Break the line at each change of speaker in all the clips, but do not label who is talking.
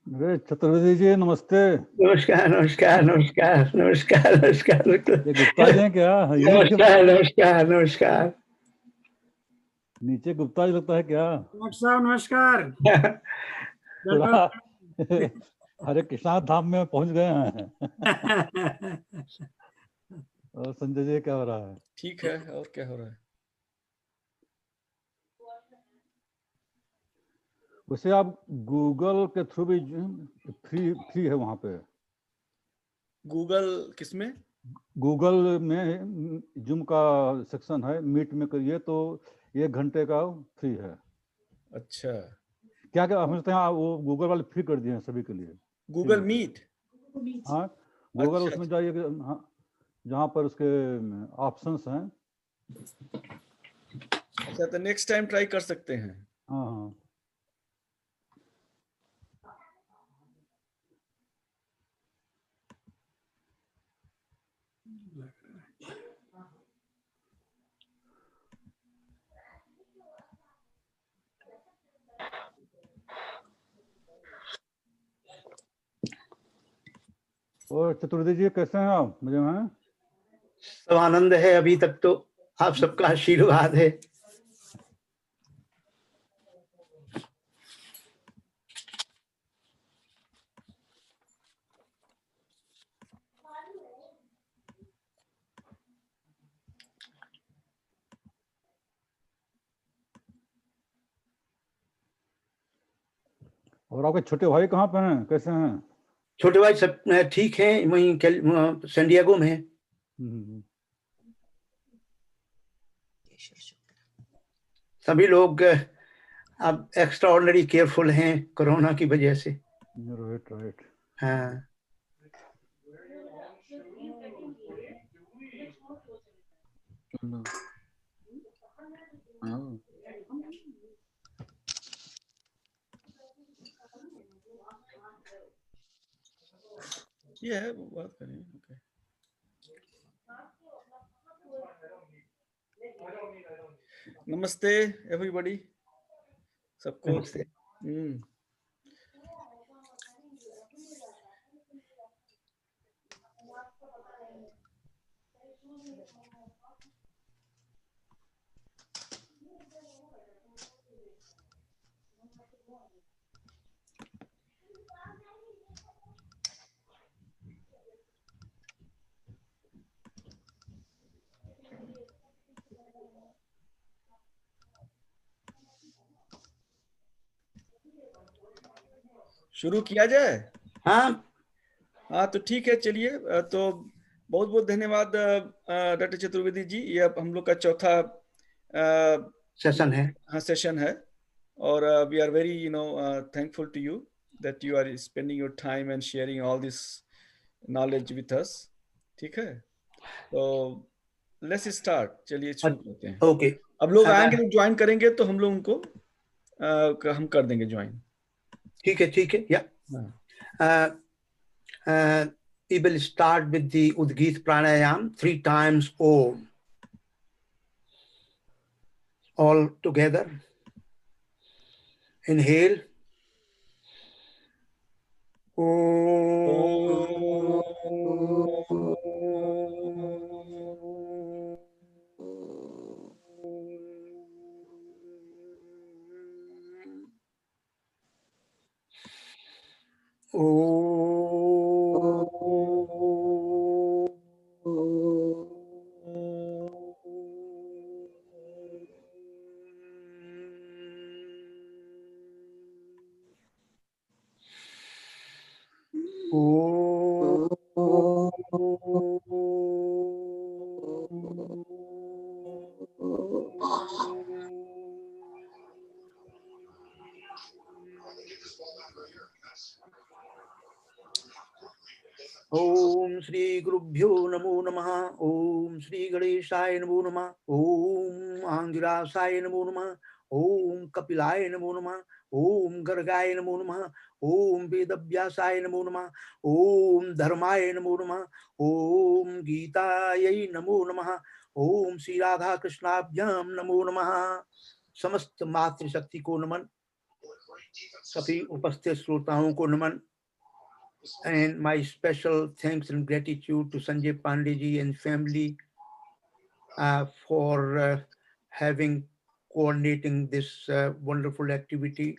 अरे चतुर्वेदी जी नमस्ते।
नमस्कार नमस्कार नमस्कार नमस्कार नमस्कार।
ये गुप्ता जी हैं क्या?
नमस्कार नमस्कार नमस्कार।
नीचे गुप्ता जी लगता है क्या?
नमस्कार।
हरे कृष्णा धाम में पहुंच गए हैं। और संजय जी क्या हो रहा है?
ठीक है, और क्या हो रहा है?
वैसे आप गूगल के थ्रू भी फ्री है वहां पे।
गूगल किसमें?
गूगल में जूम का सेक्शन है, मीट में करिए तो 1 घंटे का फ्री है।
अच्छा,
क्या क्या हम समझते हैं वो गूगल वाले फ्री कर दिए हैं सभी के लिए।
Google meet.
हाँ गूगल
अच्छा,
उसमें जाइए हाँ, जहाँ पर उसके ऑप्शंस हैं।
अच्छा, तो नेक्स्ट टाइम ट्राई कर सकते हैं।
हाँ हाँ और चतुर्वेदी जी कैसे हैं आप? मजे में हैं?
सब आनंद है अभी तक तो, आप सबका आशीर्वाद है।
और आपके छोटे भाई कहाँ पे हैं, कैसे हैं?
छोटे भाई सब ठीक हैं, वहीं सैन डिएगो में हैं। सभी लोग अब एक्स्ट्रा ऑर्डिनरी केयरफुल हैं कोरोना की वजह से।
राइट।
हाँ
ये है, वो बात करें। ओके, नमस्ते एवरीबॉडी, सबको।
नमस्ते।
शुरू किया जाए?
हाँ
तो ठीक है, चलिए। तो बहुत बहुत धन्यवाद डॉक्टर चतुर्वेदी जी। ये अब हम लोग का चौथा
सेशन है।
हाँ, सेशन है। और we are very thankful to you that you are spending your time and sharing all this knowledge with us. ठीक है, तो लेट्स स्टार्ट। चलिए शुरू करते हैं।
ओके,
अब लोग आएंगे, लोग ज्वाइन करेंगे तो हम लोग उनको हम कर देंगे ज्वाइन।
ठीक है या we will start with the Udgit Pranayam 3 times Om. All together. Inhale. Om Shri Gurubhyo Namo Namaha. Om Shri Ganeshaya Namo Namaha. Om Angirasaya Namo Namaha. Om Kapilaya Namo Namaha. Om Gargaya Namo Namaha. Om Vedavyasaya Namo Namaha. Om Dharmaya Namo Namaha. Om Gitaya Namo Namaha. Om Shri Radha Krishnabhyam Namo Namaha. समस्त मातृशक्ति को नमन, सभी उपस्थित श्रोताओं को नमन. And my special thanks and gratitude to Sanjay Pandey ji and family for having coordinating this wonderful activity,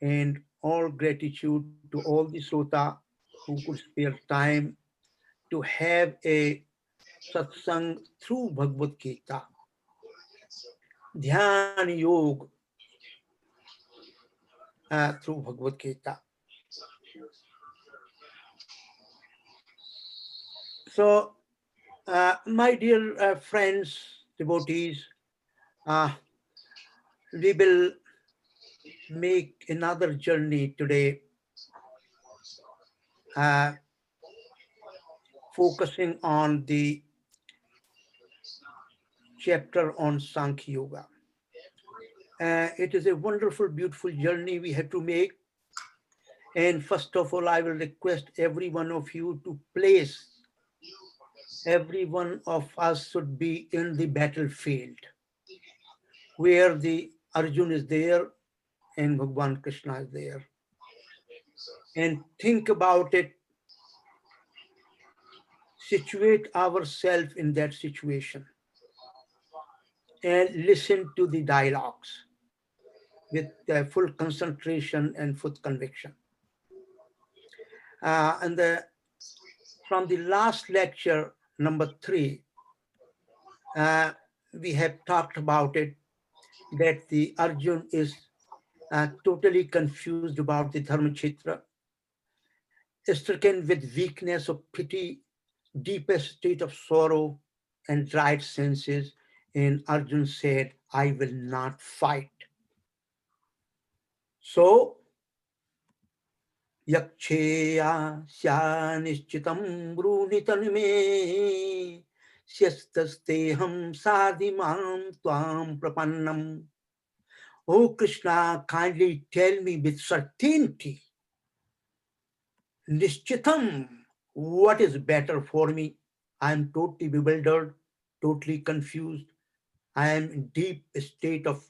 and all gratitude to all the Sota who could spare time to have a satsang through Bhagavad Gita, Dhyan Yog through Bhagavad Gita. So, my dear friends, devotees, we will make another journey today, focusing on the chapter on Sankhya Yoga. It is a wonderful, beautiful journey we have to make. And first of all, I will request every one of you to place, every one of us should be in the battlefield where the Arjun is there and Bhagwan Krishna is there. And think about it, situate ourselves in that situation and listen to the dialogues with full concentration and full conviction. From the last lecture, number 3, we have talked about it, that the Arjun is totally confused about the Dharmachitra, stricken with weakness of pity, deepest state of sorrow and dried senses, and Arjun said, I will not fight. So, Yakcheya sya nishchitam brunitanme syastasteham sadhimam tvam prapannam. Oh Krishna, kindly tell me with certainty, nishchitam, what is better for me? I am totally bewildered, totally confused. I am in deep state of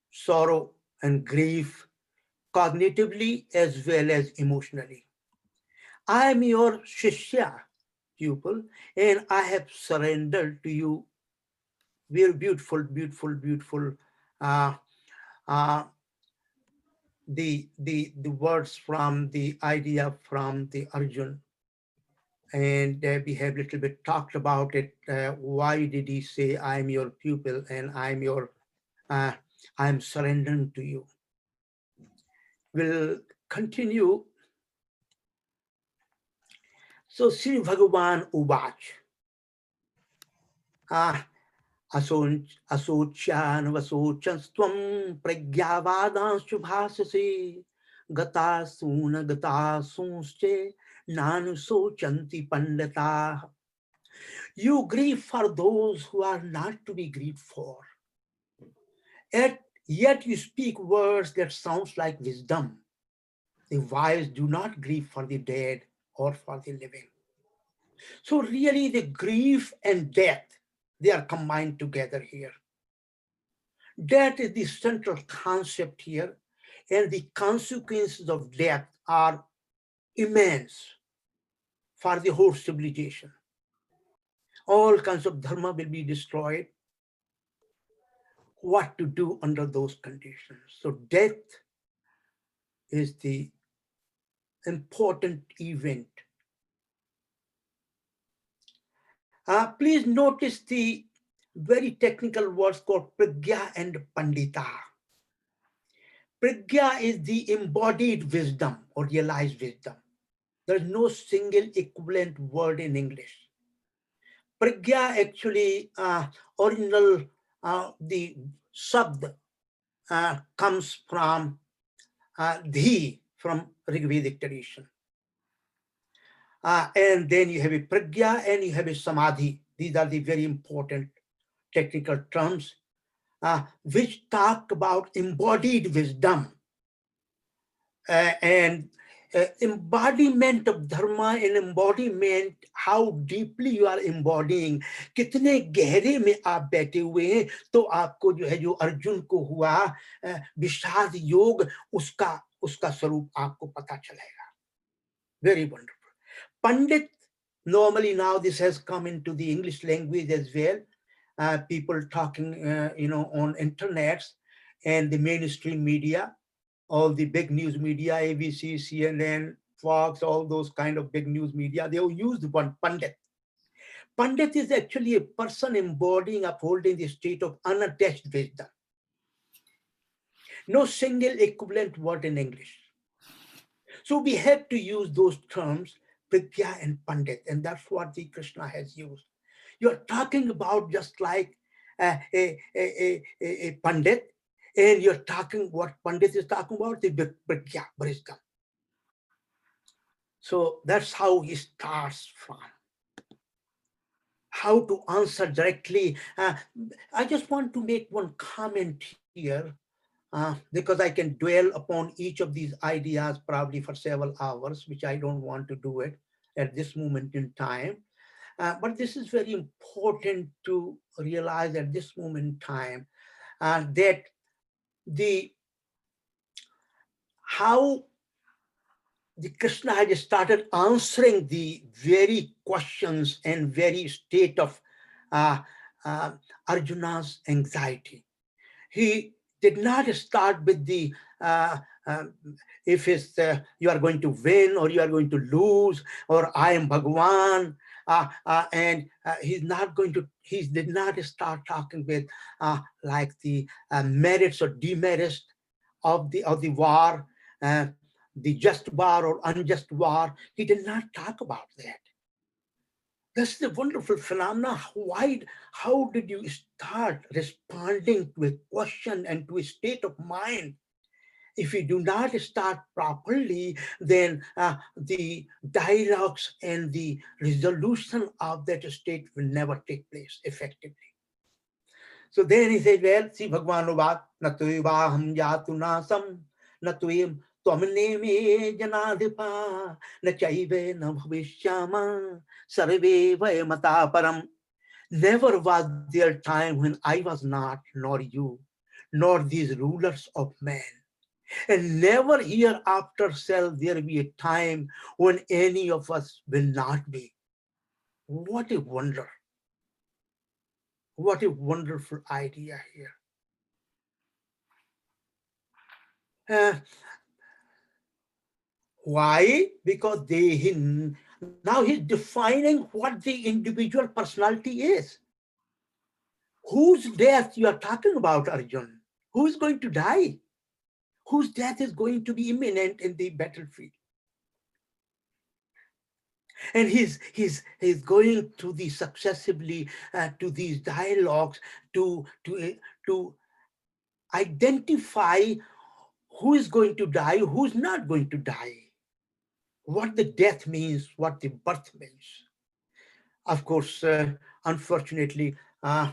sorrow and grief, cognitively as well as emotionally. I am your Shishya, pupil, and I have surrendered to you. Very beautiful, beautiful, beautiful. The words from the idea from the Arjun. And we have a little bit talked about it. Why did he say, I am your pupil and I'm surrendering to you? We'll continue. So Sri Bhagavan Ubach. Asochan vasochanstvam pragyavadansu bhasase gatasuna gatasunste nanu sochanti pandata. You grieve for those who are not to be grieved for. Yet you speak words that sounds like wisdom. The wise do not grieve for the dead or for the living. So really the grief and death, they are combined together here. That is the central concept here, and the consequences of death are immense for the whole civilization. All kinds of dharma will be destroyed. What to do under those conditions? So death is the important event. Please notice the very technical words called pragya and pandita. Pragya is the embodied wisdom or realized wisdom. There is no single equivalent word in English. Pragya actually, original, the sabd comes from dhi, from Rigvedic tradition. And then you have a pragya and you have a samadhi. These are the very important technical terms which talk about embodied wisdom and embodiment of dharma and embodiment, how deeply you are embodying, कितने गहरे में आप बैठे हुए हैं, तो आपको जो है जो अर्जुन को हुआ विषाद योग, उसका स्वरूप आपको पता चलेगा. Very wonderful. Pandit, normally now this has come into the English language as well. People talking, on internets and the mainstream media, all the big news media, ABC, CNN, Fox, all those kind of big news media, they will use the one Pandit. Pandit is actually a person embodying, upholding the state of unattached wisdom. No single equivalent word in English. So we have to use those terms, Vidya and Pandit, and that's what the Krishna has used. You're talking about just like a Pandit, and you're talking what Pandit is talking about, the Vidya, wisdom. So that's how he starts from. How to answer directly. I just want to make one comment here, because I can dwell upon each of these ideas probably for several hours, which I don't want to do it at this moment in time. But this is very important to realize at this moment in time, that how the Krishna had started answering the very questions and very state of Arjuna's anxiety. He did not start with the if it's you are going to win or you are going to lose, or I am Bhagwan, and he did not start talking with like the merits or demerits of the war, the just war or unjust war. He did not talk about that. That's the wonderful phenomena. How did you start responding to a question and to a state of mind? If you do not start properly, then the dialogues and the resolution of that state will never take place effectively. So then he said, well, see, Bhagwan Uvat, na tuivaham yatu nasam, na tuim twamne me janadhipa, na chaive na bhavishyama, sarve vayamata param. Never was there time when I was not, nor you, nor these rulers of men. And never hereafter shall there be a time when any of us will not be. What a wonder. What a wonderful idea here. Why? Because now he's defining what the individual personality is. Whose death you are talking about, Arjun? Who is going to die? Whose death is going to be imminent in the battlefield? And he's going to the successively to these dialogues to identify who is going to die, who's not going to die, what the death means, what the birth means. Of course, unfortunately, we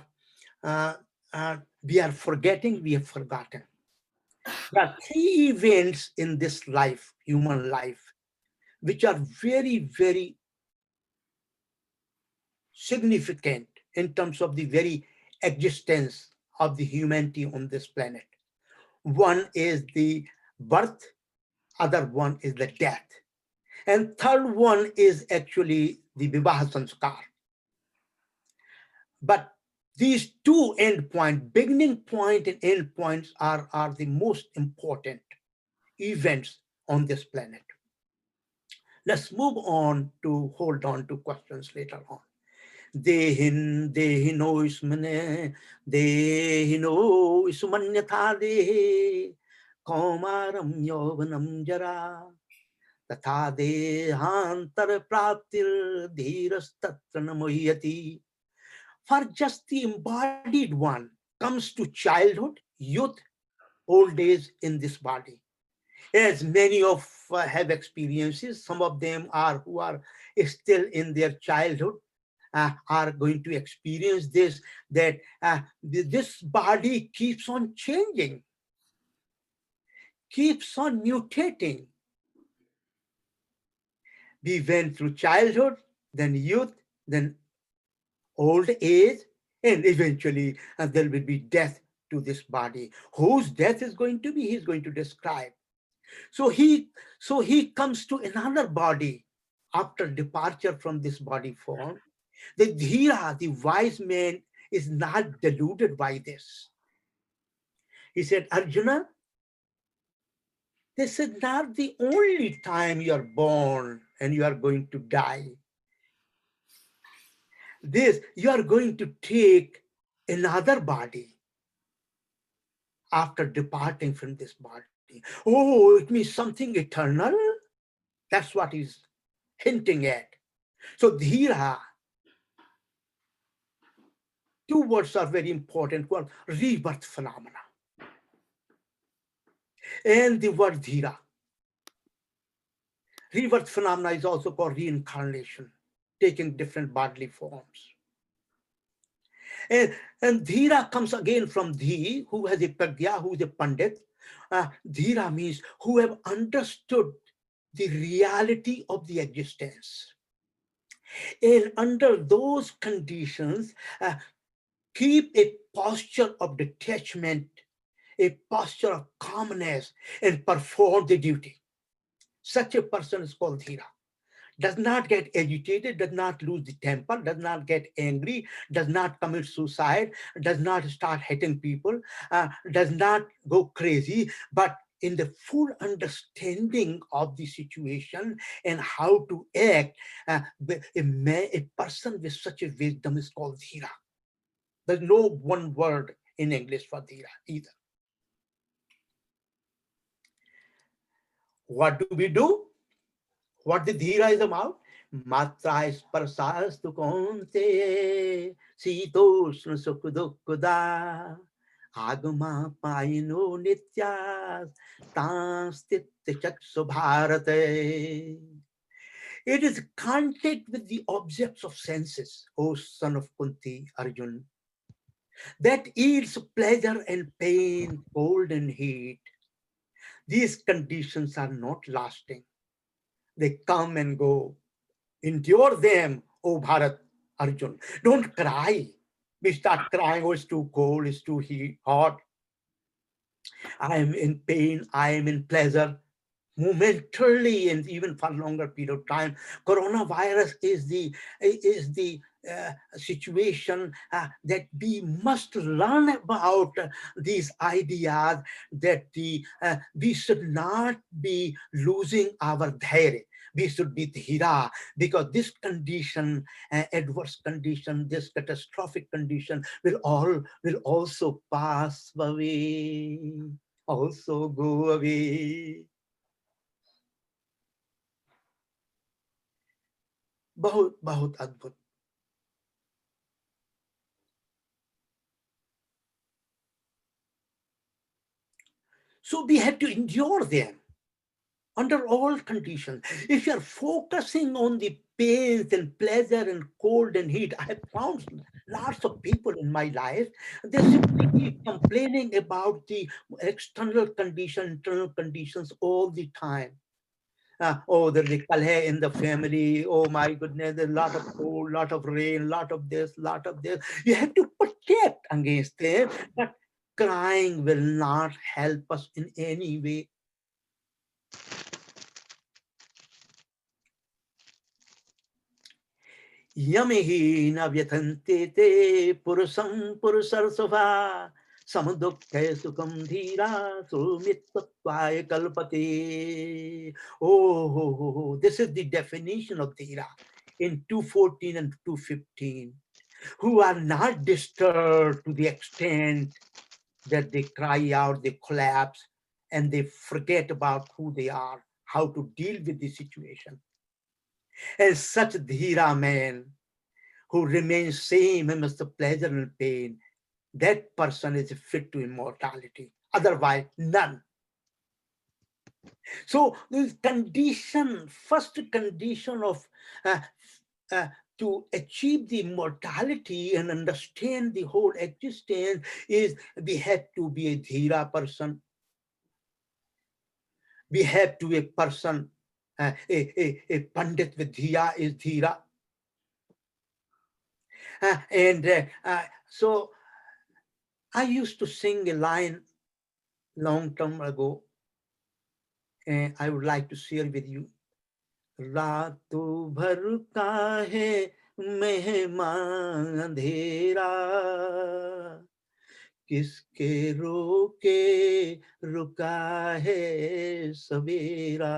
are forgetting, we have forgotten. There are three events in this life, human life, which are very, very significant in terms of the very existence of the humanity on this planet. One is the birth, other one is the death, and third one is actually the Vivaha Sanskar. But these two end points, beginning point and end points, are the most important events on this planet. Let's move on to hold on to questions later on. Dehin dehino ismane dehino ismanyatha dehe kaumaram yovanam jara tatha dehantar praptir dhirastatra namohyati. For just the embodied one comes to childhood, youth, old age in this body. As many of have experiences, some of them are who are still in their childhood, are going to experience this, that this body keeps on changing, keeps on mutating. We went through childhood, then youth, then old age, and eventually there will be death to this body. Whose death is going to be, he's going to describe. So he comes to another body after departure from this body form. The Dhira, the wise man, is not deluded by this. He said, Arjuna, this is not the only time you are born and you are going to die. This, you are going to take another body after departing from this body. Oh, it means something eternal? That's what he's hinting at. So Dhira, two words are very important. One, rebirth phenomena. And the word Dhira. Rebirth phenomena is also called reincarnation, taking different bodily forms. And Dhira comes again from Dhi, who has a pragya, who is a pandit. Dhira means who have understood the reality of the existence. And under those conditions, keep a posture of detachment, a posture of calmness, and perform the duty. Such a person is called Dhira. Does not get agitated, does not lose the temper, does not get angry, does not commit suicide, does not start hitting people, does not go crazy, but in the full understanding of the situation and how to act, a person with such a wisdom is called Dhira. There's no one word in English for Dhira either. What do we do? What the Dhira is about? Matra sparsastu konte sitoshna sukhudukkhuda agama paino nityas tanstitya bharate. It is contact with the objects of senses, O son of Kunti, Arjun, that yields pleasure and pain, cold and heat. These conditions are not lasting. They come and go. Endure them, O Bharat, Arjun. Don't cry. We start crying, oh, it's too cold, it's too hot. I am in pain, I am in pleasure. Momentarily and even for longer period of time. Coronavirus is the situation that we must learn about these ideas, that we should not be losing our dhairya. We should be dhira, because this condition, adverse condition, this catastrophic condition will also pass away, also go away. बहुत बहुत अद्भुत. So we have to endure them under all conditions. If you are focusing on the pains and pleasure and cold and heat, I have found lots of people in my life, they simply keep complaining about the external condition, internal conditions all the time. Oh, there's a kalhe in the family. Oh my goodness, there's a lot of cold, lot of rain, lot of this, lot of this. You have to protect against them, but crying will not help us in any way. Yamihi na vyatante te purusam purusarsava samudukhe sukham dhira sumittvaya kalpate. Oh, this is the definition of dhira in 214 and 215. Who are not disturbed to the extent that they cry out, they collapse, and they forget about who they are, how to deal with the situation. And such dhira man who remains same amidst the pleasure and pain, that person is fit to immortality. Otherwise, none. So the condition, first condition of uh, to achieve the immortality and understand the whole existence is we have to be a dhira person. We have to be a person, a pandit with dhiya is dhira. So I used to sing a line long time ago, and I would like to share with you. रातों भर का है मेहमान अंधेरा किसके रोके रुका है सवेरा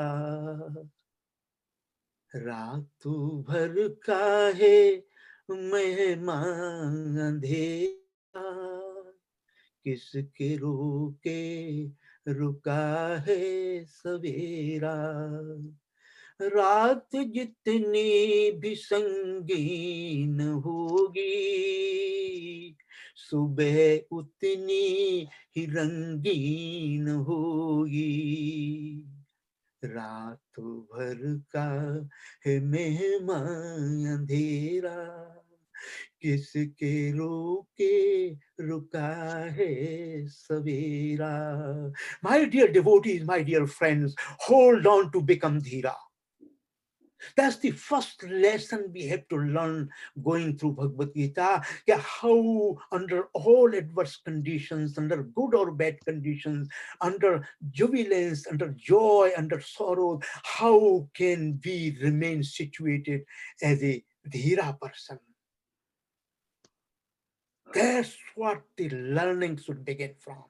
रातों भर का है मेहमान अंधेरा किसके रोके रुका है सवेरा रात जितनी भी संगीन होगी सुबह उतनी ही रंगीन होगी रातों भर का है मेहमान अंधेरा किसके रोके रुका है सवेरा My dear devotees, my dear friends, hold on to become dhira. That's the first lesson we have to learn going through Bhagavad Gita. How under all adverse conditions, under good or bad conditions, under jubilance, under joy, under sorrow, how can we remain situated as a dhira person? That's what the learning should begin from.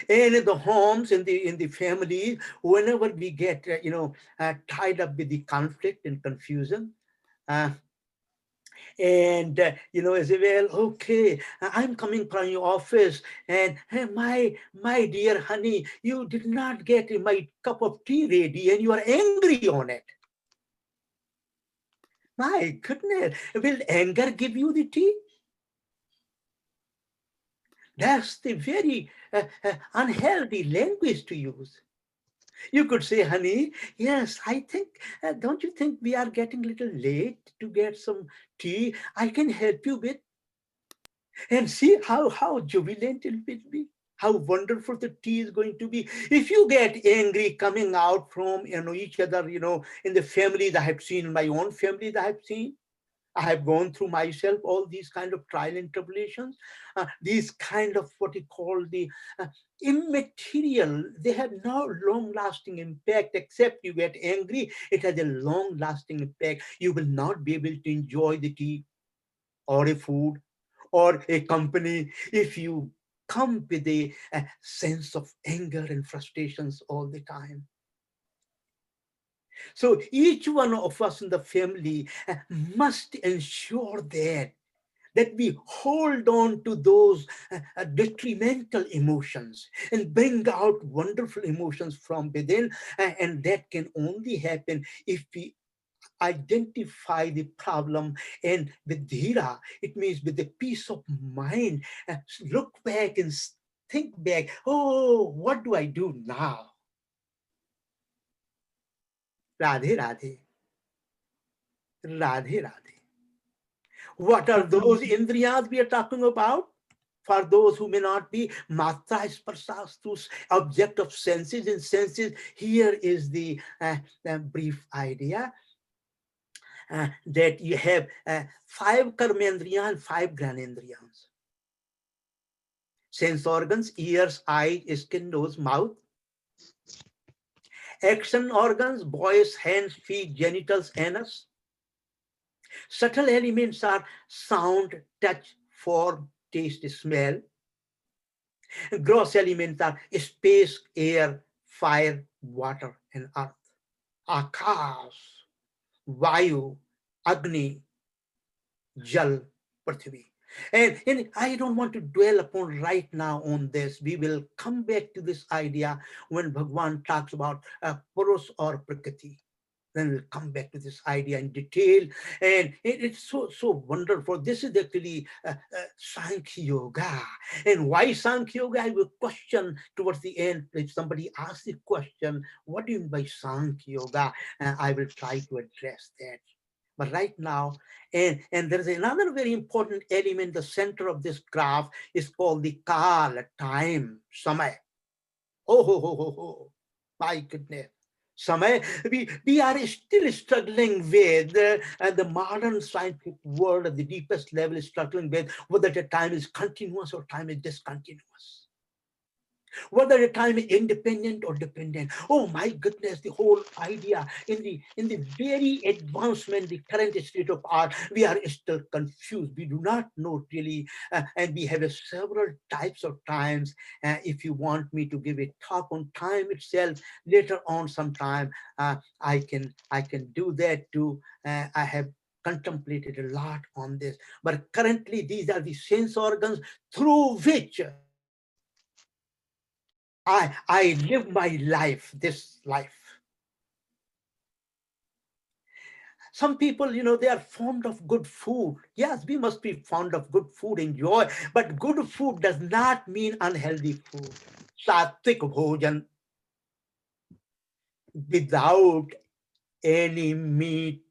And in the homes, in the family, whenever we get tied up with the conflict and confusion, uh, and as well, okay, I'm coming from your office, and hey, my dear honey, you did not get my cup of tea ready, and you are angry on it. My goodness, will anger give you the tea? That's the very unhealthy language to use. You could say, honey, yes, I think, don't you think we are getting a little late to get some tea? I can help you with. And see how jubilant it will be. How wonderful the tea is going to be. If you get angry coming out from each other, in the families I have seen, in my own families I have seen, I have gone through myself all these kind of trial and tribulations, these kind of what you call the immaterial, they have no long-lasting impact except you get angry, it has a long-lasting impact. You will not be able to enjoy the tea or a food or a company if you come with a sense of anger and frustrations all the time. So each one of us in the family must ensure that we hold on to those detrimental emotions and bring out wonderful emotions from within. And that can only happen if we identify the problem, and with dhira, it means with the peace of mind, look back and think back, oh, what do I do now? Radhe Radhe. Radhe Radhe. What are those indriyas we are talking about? For those who may not be, matra sparsastus, object of senses and senses, here is the brief idea. That you have 5 karmendriya and 5 gyanendriyas. Sense organs, ears, eyes, skin, nose, mouth. Action organs, voice, hands, feet, genitals, anus. Subtle elements are sound, touch, form, taste, smell. Gross elements are space, air, fire, water, and earth. Akash, Vayu, Agni, Jal, Prithvi. And I don't want to dwell upon right now on this. We will come back to this idea when Bhagwan talks about Purus or Prakriti. Then we'll come back to this idea in detail, and it's so wonderful. This is actually Sankhya Yoga. And why Sankhya Yoga? I will question towards the end. If somebody asks the question, what do you mean by Sankhya Yoga? I will try to address that. But right now, and there is another very important element, the center of this graph is called the Kal, time, Samay. Oh, ho, ho, ho, ho. My goodness. Samay, we are still struggling with the modern scientific world at the deepest level is struggling with whether the time is continuous or time is discontinuous. Whether the time is independent or dependent. Oh my goodness, the whole idea in the very advancement, the current state of art, we are still confused. We do not know really, and we have several types of times. If you want me to give a talk on time itself later on sometime, I can do that too. I have contemplated a lot on this, but currently these are the sense organs through which I live my life, this life. Some people, they are fond of good food. Yes, we must be fond of good food, enjoy. But good food does not mean unhealthy food. Sattvic bhojan, without any meat,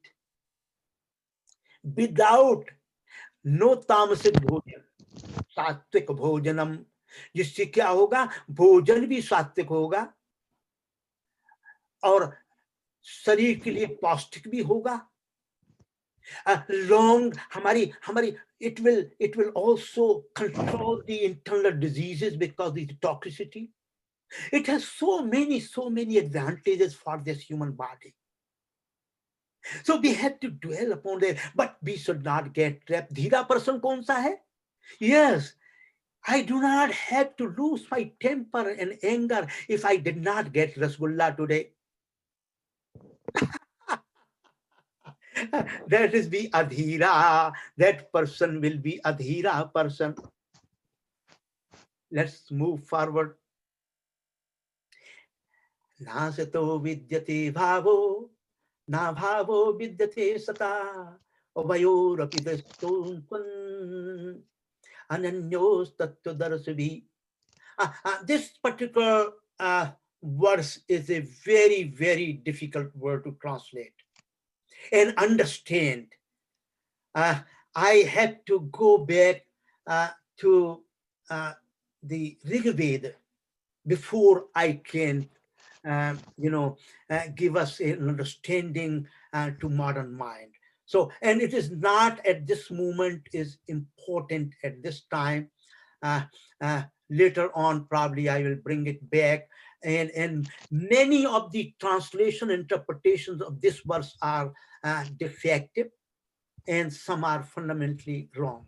without no tamasic bhojan, सात्विक भोजनम, जिससे क्या होगा, भोजन भी सात्विक होगा और शरीर के लिए पौष्टिक भी होगा. Long हमारी it will also control the internal diseases because the toxicity. It has so many advantages for this human body. So we have to dwell upon that, but we should not get trapped. Dhira person kaun sa hai? Yes, I do not have to lose my temper and anger if I did not get Rasgulla today. That is the adhira. That person will be adhira person. Let's move forward. Nasato vidyate bhavo, na bhavo vidyate sata, uvayorapidastonkun, ananyos tattvadarsavi. This particular verse is a very difficult word to translate and understand. I have to go back to the Rig Veda before I can, give us an understanding to modern mind. So, and it is not at this moment is important at this time. Later on, probably I will bring it back. And many of the translation interpretations of this verse are defective, and some are fundamentally wrong.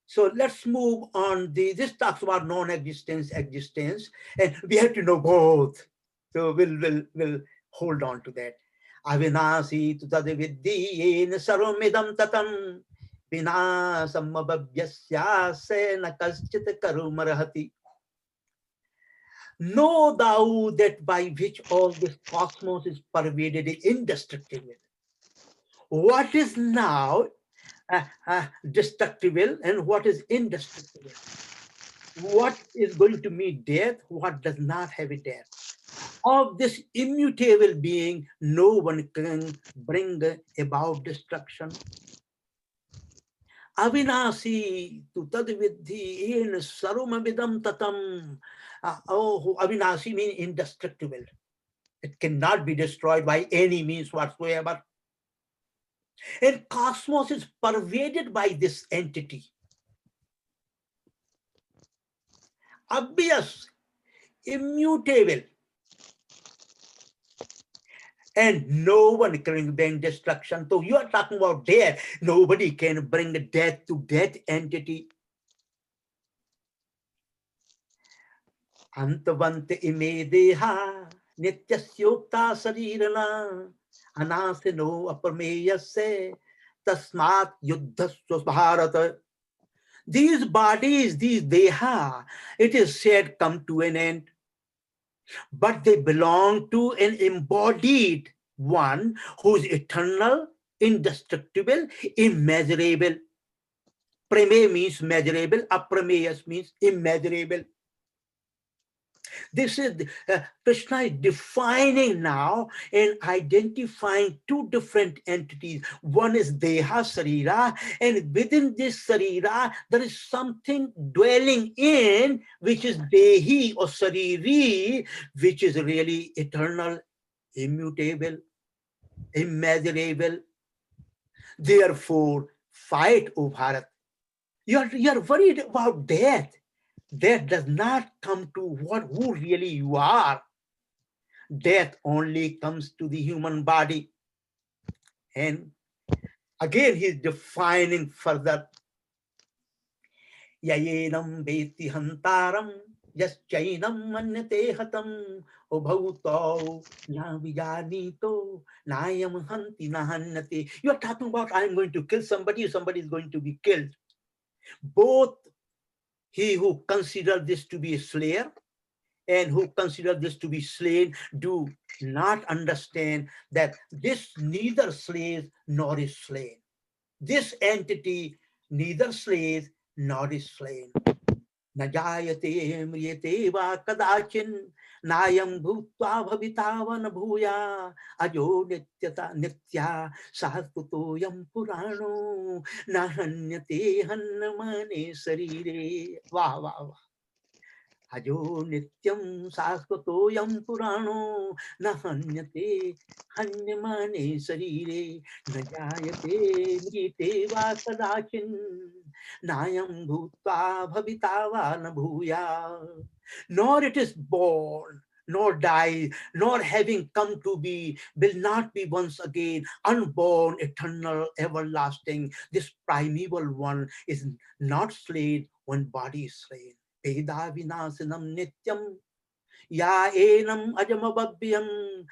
So let's move on. This talks about non-existence, existence, and we have to know both. So we'll hold on to that. Avinasi tadaviddiyena sarvamidam tatam vinasam abhavyasya na kaschit karumarahati. Know thou that by which all this cosmos is pervaded is indestructible. What is now destructible and what is indestructible? What is going to meet death? What does not have a death? Of this immutable being, no one can bring about destruction. Avinasi tu tadviddhi in sarumamidam tatam. Avinasi means indestructible. It cannot be destroyed by any means whatsoever. And cosmos is pervaded by this entity. Obvious, immutable. And no one can bring destruction. So you are talking about death. Nobody can bring death to that entity. Antavante ime deha nityasyokta sarirana anasino aparmeyase tasmat yuddhasya bharata. These bodies, these deha, it is said, come to an end. But they belong to an embodied one who is eternal, indestructible, immeasurable. Prame means measurable, aprameyas means immeasurable. This is Krishna is defining now and identifying two different entities. One is Deha Sarira, and within this Sarira, there is something dwelling in, which is Dehi or Sariri, which is really eternal, immutable, immeasurable. Therefore, fight, O Bharat. You're worried about death. Death does not come to who really you are. Death only comes to the human body. And again, he's defining further. Yayenam veti hantaram yaschainam manyate hatam obhautau na vijanito nayam hanti nahannate. You are talking about I'm going to kill somebody, somebody is going to be killed. Both he who considers this to be a slayer and who consider this to be slain do not understand that this neither slays nor is slain. This entity neither slays nor is slain. Najayate mriyate va kadachin nayam bhutva bhavitavan bhuya ajo nityata nitya sahasputo yam purano nahanyate hannamane sarire. Vah, vah, vah. Ajo nityam saskvato yam purano na hanyate hanyamane sarire na jayate mrite va kadachin nayam bhutva bhavitava na bhuya. Nor it is born, nor die, nor having come to be, will not be once again, unborn, eternal, everlasting. This primeval one is not slain when body is slain. Veda vinasanam nityam ya enam ajamabhavyam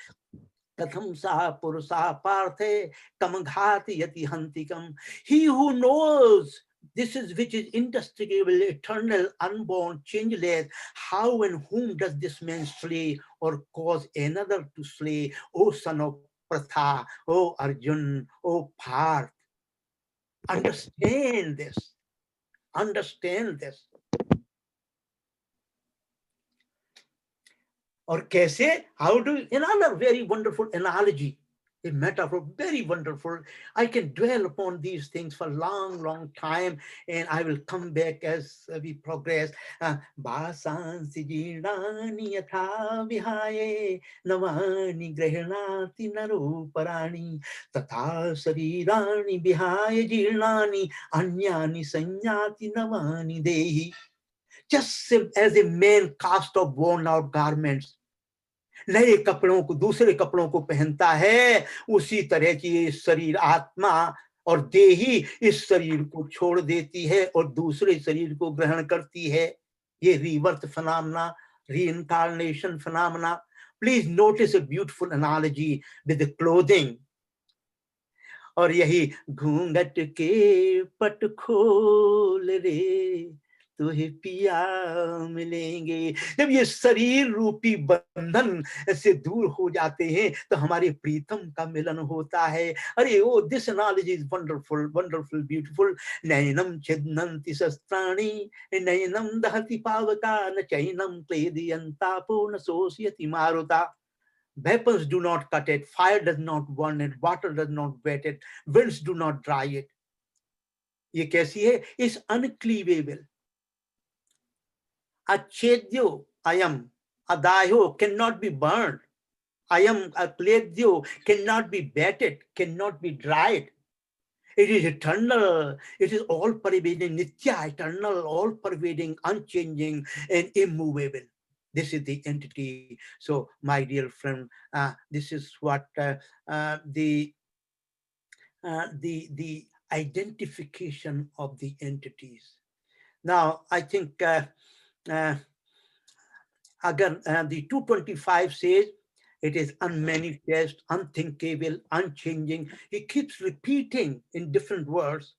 katham sa purusa parthe kamghati yati hantikam. He who knows this is which is indestructible, eternal, unborn, changeless, how and whom does this man slay or cause another to slay? O son of Pratha, O Arjun, O Parth, understand this. Understand this. Or kaise? How do, another very wonderful analogy, a metaphor, very wonderful. I can dwell upon these things for a long, long time, and I will come back as we progress. Vasansi jirani yatha vihaye navani grahanati naruparani tatha sarirani vihaye jirnani anyani sanyati navani dehi. Just as a man cast off worn out garments, नए कपड़ों को दूसरे कपड़ों को पहनता है, उसी तरह की ये शरीर आत्मा और देही इस शरीर को छोड़ देती है और दूसरे शरीर को ग्रहण करती है. ये rebirth phenomena, reincarnation phenomena. Please notice a beautiful analogy with the clothing. और यही घूंघट के पट खोल रे तुहे पिया मिलेंगे. जब ये शरीर रूपी बंधन से दूर हो जाते हैं तो हमारे प्रीतम का मिलन होता है. अरे ओ, this analogy is wonderful, wonderful, beautiful. नयनम छिदन्ति शस्त्राणि नयनम दहति पावका न चैनम क्लेदयन्तापो न शोषयति मारुता. Weapons do not cut it, fire does not burn it, water does not wet it, winds do not dry it. ये कैसी है? Is uncleavable. Achedyo ayam adayo cannot be burned. Ayam akledyo cannot be batted, cannot be dried. It is eternal. It is all pervading, nitya, eternal, all pervading, unchanging, and immovable. This is the entity. So, my dear friend, this is what the identification of the entities. Now, I think again, the 225 says it is unmanifest, unthinkable, unchanging. He keeps repeating in different words.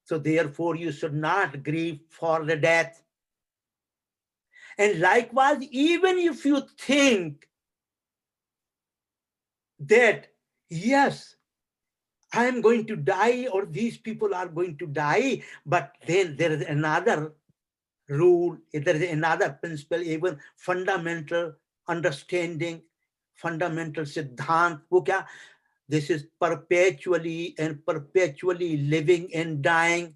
So therefore, you should not grieve for the death. And likewise, even if you think that yes, I am going to die, or these people are going to die, but then there is another rule, there is another principle, even fundamental understanding, fundamental siddhant, wo kya? This is perpetually and perpetually living and dying.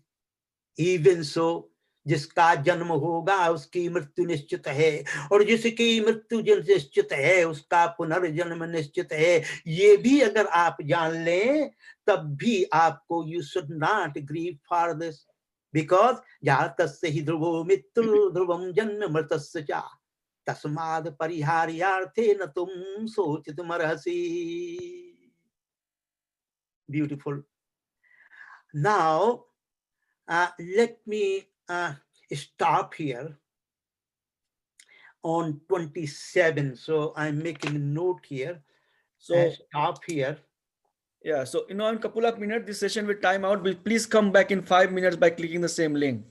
Even so, जिसका जन्म होगा उसकी मृत्यु निश्चित है, और जिसकी मृत्यु निश्चित है उसका पुनर्जन्म निश्चित है. ये भी अगर आप जान लें तब भी आपको you should not grieve for this, because जातस्य हि ध्रुवो मृत्यु ध्रुवम जन्म मृतस्य च तस्माद् परिहार्यार्थे न तुम शोचितुमर्हसि. Beautiful. Now let me stop here on 27. So I'm making a note here. So stop here.
Yeah. So in a couple of minutes, this session will time out. Please come back in 5 minutes by clicking the same link.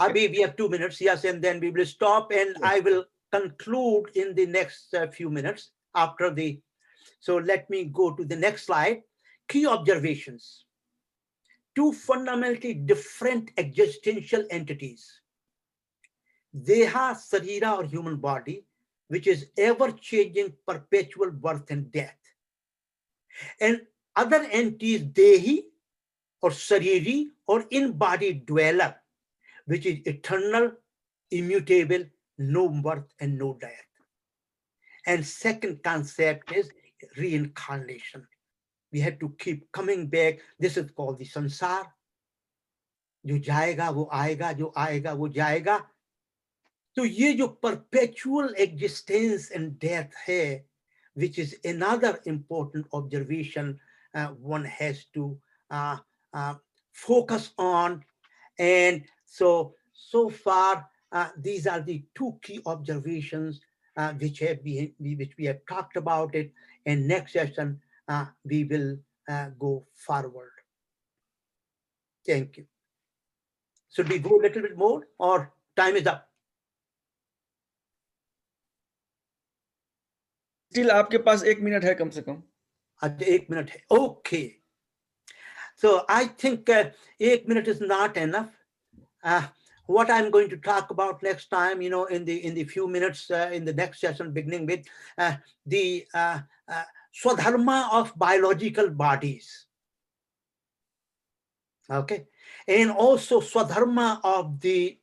Okay. We have 2 minutes, yes, and then we will stop, and I will conclude in the next few minutes after the. So let me go to the next slide. Key observations. Two fundamentally different existential entities. Deha, Sarira, or human body, which is ever-changing, perpetual birth and death. And other entities, Dehi, or Sariri, or in-body dweller, which is eternal, immutable, no birth and no death. And second concept is reincarnation. We have to keep coming back. This is called the sansar. जो जाएगा वो आएगा, जो आएगा वो जाएगा. तो ये जो perpetual existence and death है, which is another important observation one has to focus on. And so far, these are the two key observations which we have talked about it. And next session, we will go forward. Thank you. Should we go a little bit more, or time is up?
Still आपके पास 1 minute है कम से कम.
अच्छा 1 minute है. Okay. So I think 1 minute is not enough. What I'm going to talk about next time, in the few minutes in the next session, beginning with the swadharma of biological bodies. Okay. And also swadharma of the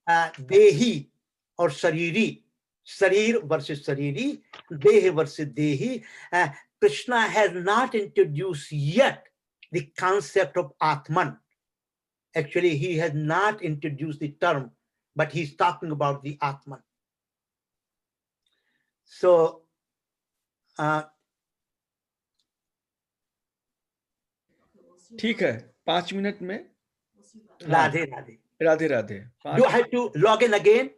dehi or sariri. Sarir versus sariri, dehi versus dehi. Krishna has not introduced yet the concept of Atman. Actually, he has not introduced the term, but he's talking about the Atman. So,
ठीक है, 5 minute में.
Radhe Radhe.
Radhe Radhe.
Do I have to log in again?